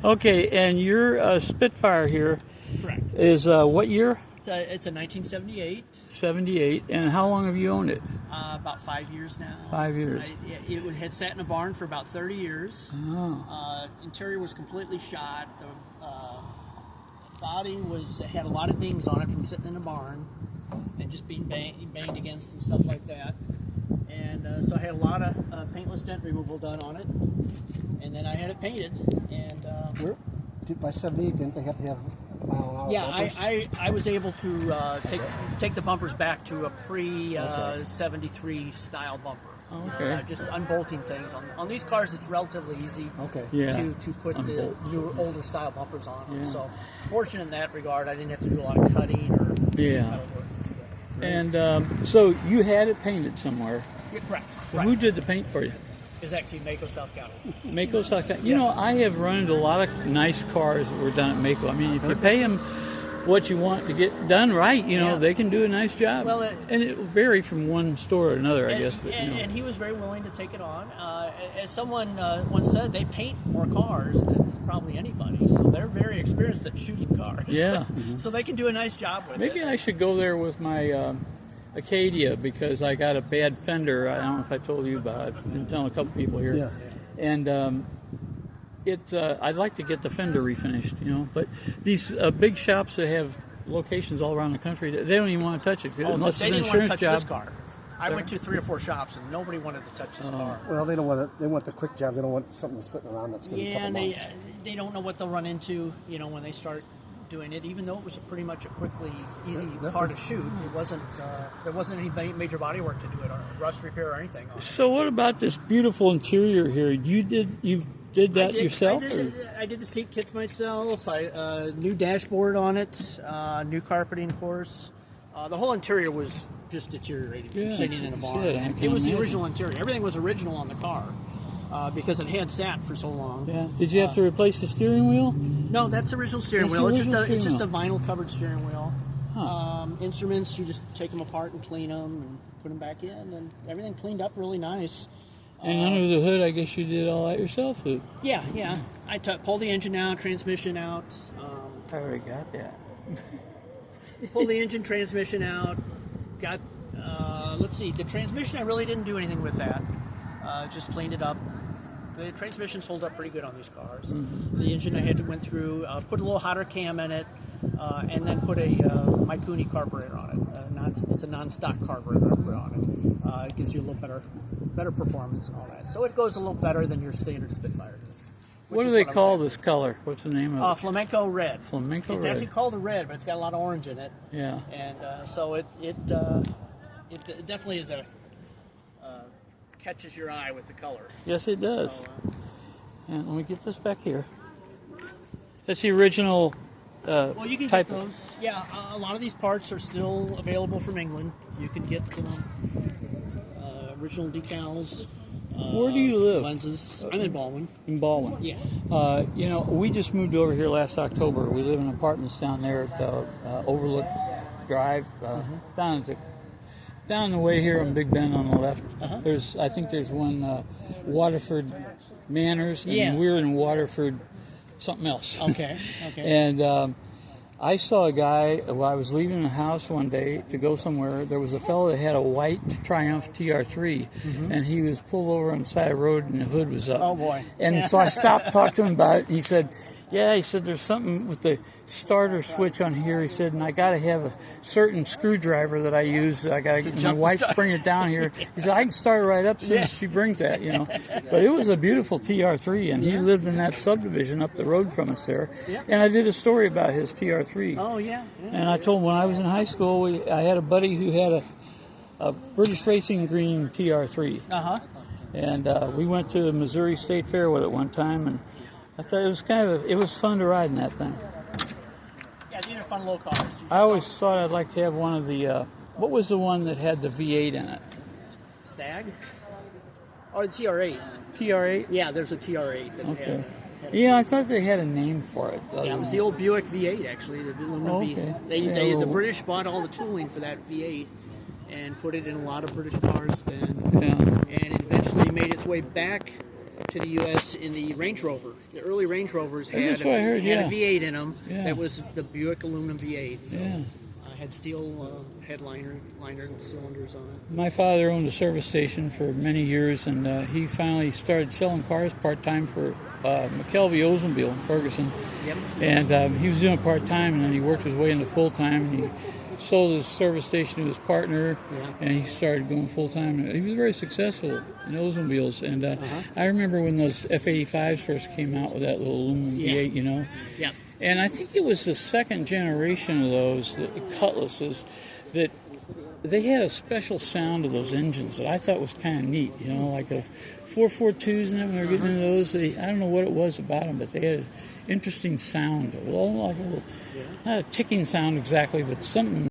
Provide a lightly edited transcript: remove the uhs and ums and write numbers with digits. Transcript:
Okay, and your Spitfire here Correct. is what year? It's a 1978. 78. And how long have you owned it? About 5 years now. 5 years. It had sat in a barn for about 30 years. Oh. Interior was completely shot. The body had a lot of dings on it from sitting in a barn and just being banged against and stuff like that. And so I had a lot of paintless dent removal done on it. And then I had it painted. And by 78, didn't they have to have mile an hour bumpers? I was able to take the bumpers back to a pre-73 style bumper. Okay. Just unbolting things. On these cars, it's relatively easy to put the newer, older style bumpers on them. So fortunate in that regard, I didn't have to do a lot of cutting or metal work to do that. And so you had it painted somewhere. Yeah, correct. Who did the paint for you? It's actually Mako, South Carolina. Mako, South Carolina. You know, I have run into a lot of nice cars that were done at Mako. I mean, if you pay them what you want to get done right, you know, they can do a nice job. Well, and it will vary from one store to another, I guess. But, and he was very willing to take it on. As someone once said, they paint more cars than probably anybody, so they're very experienced at shooting cars. Yeah. So they can do a nice job with it. Maybe I should go there with my Acadia because I got a bad fender. I don't know if I told you about it. I've been telling a couple people here. Yeah. And I'd like to get the fender refinished, you know. But these big shops that have locations all around the country, they don't even want to touch it unless it's an insurance job. This car. I went to 3 or 4 shops and nobody wanted to touch this car. Well, they don't want it. They want the quick jobs. They don't want something sitting around that's going to be a couple months. They don't know what they'll run into, you know, when they start doing it. Even though it was pretty much a quickly, easy car to shoot, it wasn't. There wasn't any major body work to do it, or rust repair or anything. So what about this beautiful interior here? You did that yourself? I did the seat kits myself. New dashboard on it, new carpeting, of course. The whole interior was just deteriorating from sitting in a barn. It was the original interior. Everything was original on the car because it had sat for so long. Yeah. Did you have to replace the steering wheel? No, that's the original steering wheel. It's just a vinyl covered steering wheel. Huh. Instruments, you just take them apart and clean them and put them back in, and everything cleaned up really nice. And under the hood, I guess you did all that yourself? Yeah. I pulled the engine out, transmission out. I already got that. Pulled the engine, transmission out. Got, let's see, the transmission, I really didn't do anything with that. Just cleaned it up. The transmissions hold up pretty good on these cars. Mm-hmm. The engine I went through, put a little hotter cam in it, and then put a Mikuni carburetor on it. It's a non-stock carburetor I put on it. It gives you a little better performance and all that. So it goes a little better than your standard Spitfire does. What do they call this color? What's the name of it? Flamenco red. Flamenco red. It's actually called a red, but it's got a lot of orange in it. Yeah. And so it definitely is catches your eye with the color. Yes, it does. So, and let me get this back here. That's the original well, you can get those. Yeah, a lot of these parts are still available from England. You can get original decals. Where do you live? Lenses. I'm in Baldwin. In Baldwin. Yeah. You know, we just moved over here last October. We live in apartments down there at Overlook Drive, down the way here on Big Bend on the left. I think there's one Waterford Manors, and we're in Waterford something else. Okay. And I saw a guy while I was leaving the house one day to go somewhere. There was a fellow that had a white Triumph TR3, and he was pulled over on the side of the road, and the hood was up. Oh, boy. And so I stopped, talked to him about it, and he said, there's something with the starter switch on here. He said, and I got to have a certain screwdriver that I use. I got to get my wife's bring it down here. He said, I can start it right up as soon as she brings that, you know. But it was a beautiful TR3, and he lived in that subdivision up the road from us there. And I did a story about his TR3. Oh, yeah. And I told him when I was in high school, I had a buddy who had a British Racing Green TR3. And we went to the Missouri State Fair with it one time, and I thought it was fun to ride in that thing. Yeah, these are fun low cars. I always thought I'd like to have one of the, what was the one that had the V8 in it? Stag? Or the TR8. TR8? Yeah, there's a TR8 that had. Yeah, I thought they had a name for it. Yeah, it was the old Buick V8, actually. The V8. The British bought all the tooling for that V8 and put it in a lot of British cars then. Yeah. And it eventually made its way back to the U.S. in the Range Rover. The early Range Rovers had, That's what I heard, had yeah. a V8 in them. Yeah. That was the Buick aluminum V8. So Yeah. had steel headliner and cylinders on it. My father owned a service station for many years, and he finally started selling cars part-time for McKelvey Oldsmobile in Ferguson. Yep. And he was doing it part-time, and then he worked his way into full-time, and he sold his service station to his partner, and he started going full-time. And he was very successful in Oldsmobiles. And I remember when those F-85s first came out with that little aluminum V8, you know. Yeah. And I think it was the second generation of those, the Cutlasses, that they had a special sound to those engines that I thought was kind of neat, you know, like the 442s and when we were getting into those, I don't know what it was about them, but they had an interesting sound, like a little, not a ticking sound exactly, but something